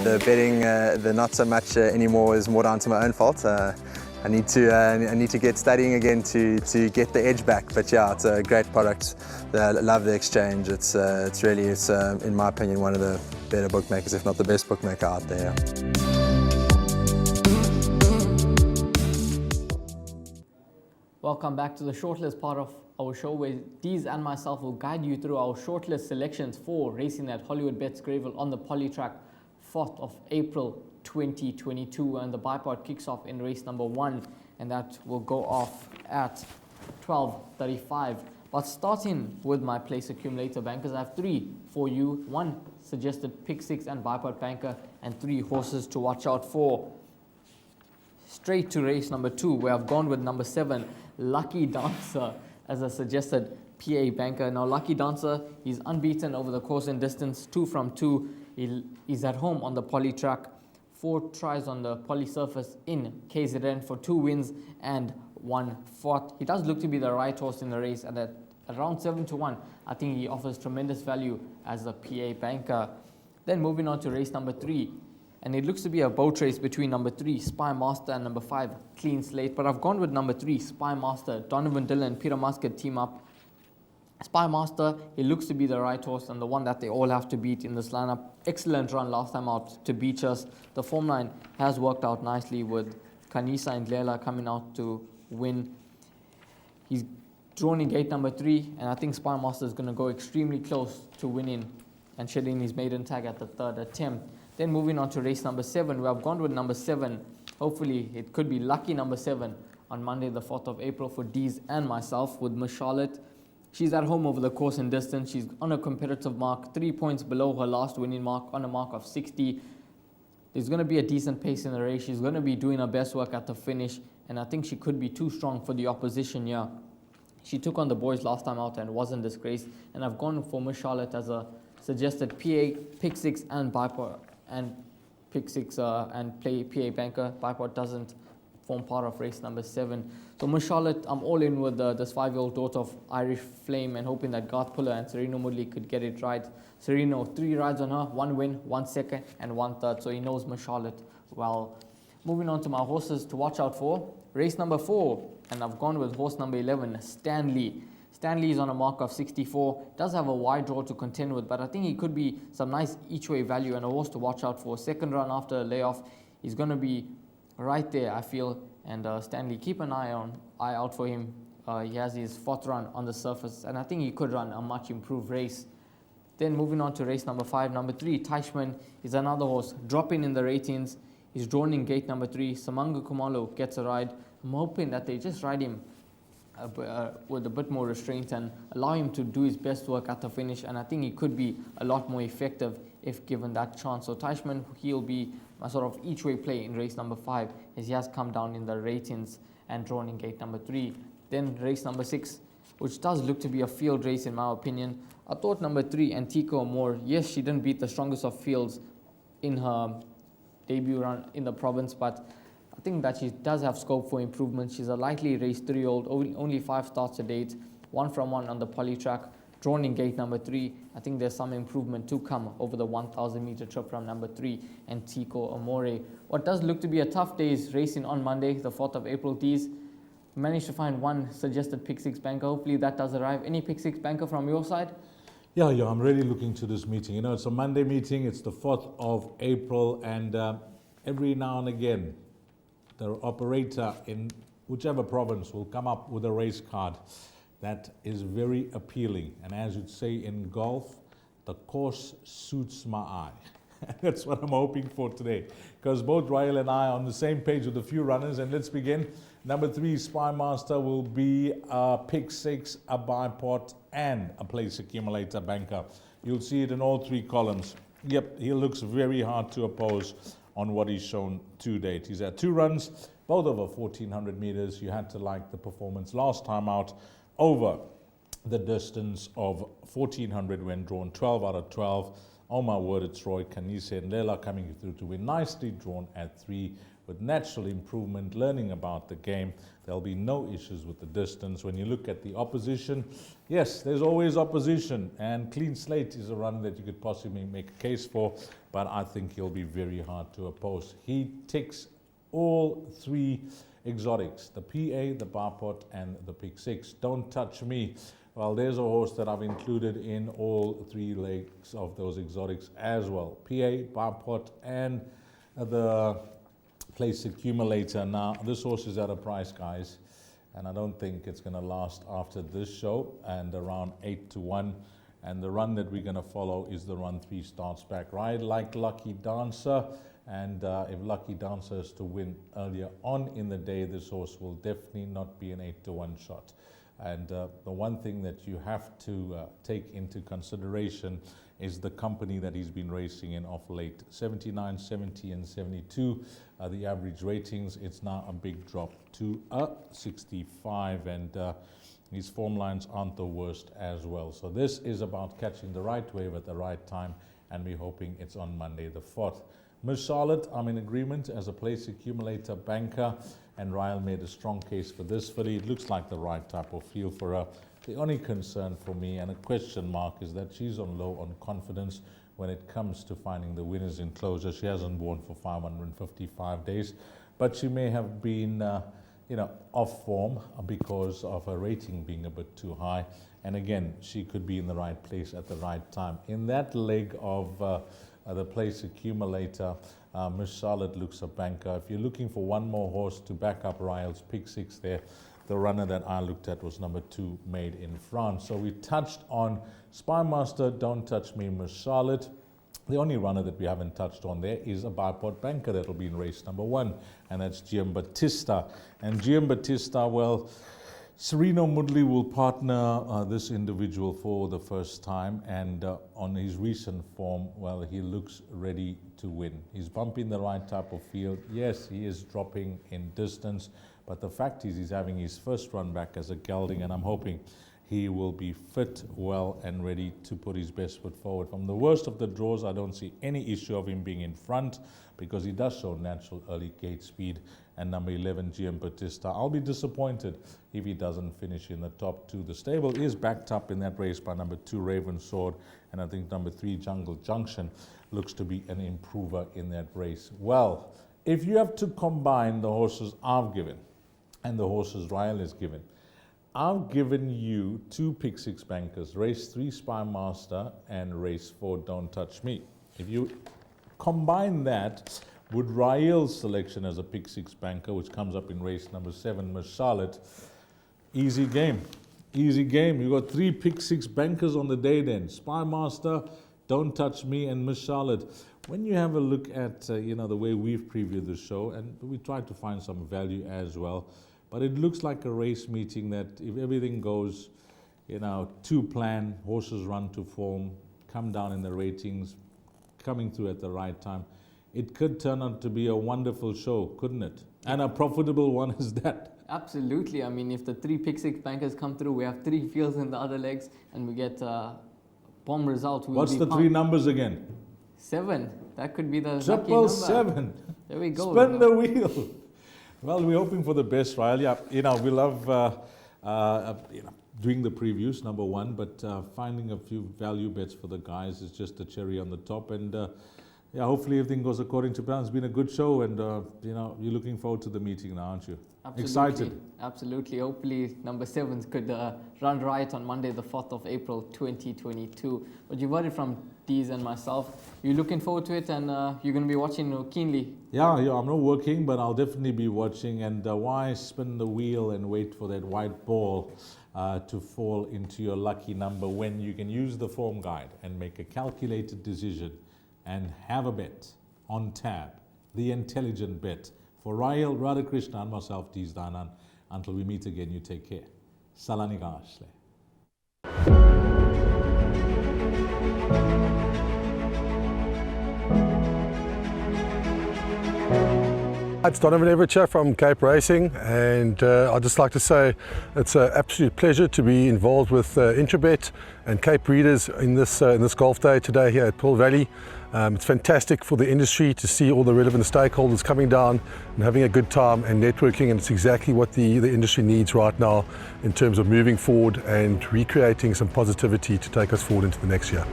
the betting, the not so much anymore, is more down to my own fault. I need to get studying again to get the edge back. But yeah, it's a great product. I love the exchange. It's really, in my opinion, one of the better bookmakers, if not the best bookmaker out there. Welcome back to the shortlist part of our show, where Deez and myself will guide you through our shortlist selections for racing at Hollywood Bets Greyville on the Polytrack, 4th of April 2022, and the bipod kicks off in race number 1, and that will go off at 12:35. But starting with my place accumulator bankers, I have 3 for you. 1 suggested pick 6 and bipod banker, and 3 horses to watch out for. Straight to race number 2, where I've gone with number 7, Lucky Dancer, as a suggested PA banker. Now, Lucky Dancer, he's unbeaten over the course and distance, 2 from 2. He's at home on the Polytrack, 4 tries on the poly surface in KZN for 2 wins and 1 fourth. He does look to be the right horse in the race, and at around 7-1, I think he offers tremendous value as a PA banker. Then moving on to race number 3, and it looks to be a boat race between number 3, Spy Master, and number 5, Clean Slate. But I've gone with number 3, Spy Master. Donovan Dillon, Peter Muscat team up. Spy Master, he looks to be the right horse and the one that they all have to beat in this lineup. Excellent run last time out to beat us. The form line has worked out nicely with Kanisa and Lela coming out to win. He's drawn in gate number 3, and I think Spy Master is going to go extremely close to winning and shedding his maiden tag at the 3rd attempt. Then moving on to race number 7, where I've gone with number 7. Hopefully it could be lucky number 7 on Monday the 4th of April for Deez and myself, with Miss Charlotte. She's at home over the course and distance. She's on a competitive mark, 3 points below her last winning mark, on a mark of 60. There's going to be a decent pace in the race. She's going to be doing her best work at the finish, and I think she could be too strong for the opposition here. She took on the boys last time out and wasn't disgraced, and I've gone for Miss Charlotte as a suggested PA, pick 6 and bipod, and pick 6 and play PA banker. Bipod doesn't form part of race number 7. So Miss Charlotte, I'm all in with this 5-year-old daughter of Irish Flame, and hoping that Garth Puller and Sereno Moodley could get it right. Sereno, 3 rides on her, 1 win, 1 second, and 1 third. So he knows Miss Charlotte well. Moving on to my horses to watch out for. Race number 4, and I've gone with horse number 11, Stanley. Stanley is on a mark of 64, does have a wide draw to contend with, but I think he could be some nice each-way value and a horse to watch out for. Second run after a layoff, he's going to be right there, I feel, and Stanley, keep an eye out for him. He has his 4th run on the surface, and I think he could run a much improved race. Then moving on to race number 5, number 3, Teichmann is another horse, dropping in the ratings. He's drawn in gate number 3. Samanga Kumalo gets a ride. I'm hoping that they just ride him with a bit more restraint and allow him to do his best work at the finish, and I think he could be a lot more effective if given that chance. So Teichmann, he'll be a sort of each-way play in race number 5, as he has come down in the ratings and drawn in gate number 3. Then race number 6, which does look to be a field race in my opinion. I thought number 3, Antico Amor, yes, she didn't beat the strongest of fields in her debut run in the province, but I think that she does have scope for improvement. She's a lightly raced 3-year-old, only 5 starts to date, 1 from 1 on the Polytrack, drawn in gate number 3. I think there's some improvement to come over the 1,000 meter trip from number 3, Antico Amore. What does look to be a tough day's racing on Monday, the 4th of April. Deez managed to find 1 suggested pick 6 banker. Hopefully that does arrive. Any pick 6 banker from your side? Yeah, I'm really looking to this meeting. You know, it's a Monday meeting. It's the 4th of April, and every now and again, the operator in whichever province will come up with a race card that is very appealing. And as you'd say in golf, the course suits my eye. That's what I'm hoping for today, because both Rael and I are on the same page with a few runners. And let's begin. Number 3, Spy Master, will be a pick 6, a bipod, and a place accumulator banker. You'll see it in all 3 columns. Yep, he looks very hard to oppose on what he's shown to date. He's had 2 runs, both over 1,400 meters. You had to like the performance last time out over the distance of 1,400 when drawn 12 out of 12. Oh my word, it's Roy Kanise and Lela coming through to win. Nicely drawn at 3 with natural improvement, learning about the game. There'll be no issues with the distance. When you look at the opposition, yes, there's always opposition, and Clean Slate is a run that you could possibly make a case for, but I think he'll be very hard to oppose. He ticks all three exotics, the PA, the Barpot, and the Pick 6. Don't Touch Me. Well, there's a horse that I've included in all three legs of those exotics as well. PA, Barpot, and the Place Accumulator. Now, this horse is at a price, guys, and I don't think it's going to last after this show, and around 8-1. And the run that we're going to follow is the run 3 starts back. Ride like Lucky Dancer. And if Lucky Dancer is to win earlier on in the day, this horse will definitely not be an 8-1 shot. And the one thing that you have to take into consideration is the company that he's been racing in of late. 79, 70, and 72 are the average ratings. It's now a big drop to a 65, and his form lines aren't the worst as well. So this is about catching the right wave at the right time, and we're hoping it's on Monday the 4th. Miss Charlotte, I'm in agreement as a Place Accumulator banker, and Ryle made a strong case for this filly. It looks like the right type of field for her. The only concern for me and a question mark is that she's on low on confidence when it comes to finding the winners in closure. She hasn't won for 555 days, but she may have been off form because of her rating being a bit too high. And again, she could be in the right place at the right time. In that leg of the Place Accumulator, Miss Charlotte looks a banker. If you're looking for one more horse to back up Ryle's Pick 6 there, the runner that I looked at was number 2, Made in France. So we touched on Spymaster, Don't Touch Me, Miss Charlotte. The only runner that we haven't touched on there is a bipod banker that will be in race number 1, and that's Giambattista. And Giambattista, well, Sereno Moodley will partner this individual for the first time, and on his recent form, well, he looks ready to win. He's bumping the right type of field. Yes, he is dropping in distance, but the fact is he's having his first run back as a gelding, and I'm hoping he will be fit, well, and ready to put his best foot forward. From the worst of the draws, I don't see any issue of him being in front because he does show natural early gate speed. And number 11, Giambattista, I'll be disappointed if he doesn't finish in the top 2. The stable is backed up in that race by number 2, Raven Sword, and I think number 3, Jungle Junction, looks to be an improver in that race. Well, if you have to combine the horses I've given and the horses Ryle has given, I've given you 2 Pick 6 bankers, race 3, Spymaster, and race 4, Don't Touch Me. If you combine that with Ryle's selection as a Pick 6 banker, which comes up in race number 7, Miss Charlotte, easy game. Easy game. You got 3 Pick 6 bankers on the day then. Spymaster, Don't Touch Me, and Miss Charlotte. When you have a look at the way we've previewed the show, and we tried to find some value as well, but it looks like a race meeting that if everything goes, to plan, horses run to form, come down in the ratings, coming through at the right time, it could turn out to be a wonderful show, couldn't it? And a profitable one is that. Absolutely. I mean, if the 3 Pick 6 bankers come through, we have 3 fields in the other legs, and we get bomb result. What's the 3 numbers again? 7. That could be the lucky number. 777. There we go. Spin the wheel. Well, we're hoping for the best, Ryle. Yeah, we love doing the previews, number 1, but finding a few value bets for the guys is just a cherry on the top. And hopefully everything goes according to plan. It's been a good show, and you're looking forward to the meeting now, aren't you? Absolutely. Excited. Absolutely. Hopefully number 7s could run right on Monday the 4th of April 2022. But you've heard it from Dees and myself. You're looking forward to it, and you're going to be watching keenly. Yeah, I'm not working, but I'll definitely be watching. And why spin the wheel and wait for that white ball to fall into your lucky number when you can use the form guide and make a calculated decision and have a bet on tab, the intelligent bet. For Ryle, Radhakrishna, and myself, Dees Danan, until we meet again, you take care. Salani Gaashle. It's Donovan Evercher from Cape Racing, and I'd just like to say it's an absolute pleasure to be involved with Intrabet and Cape Breeders in this golf day today here at Pearl Valley. It's fantastic for the industry to see all the relevant stakeholders coming down and having a good time and networking, and it's exactly what the industry needs right now in terms of moving forward and recreating some positivity to take us forward into the next year.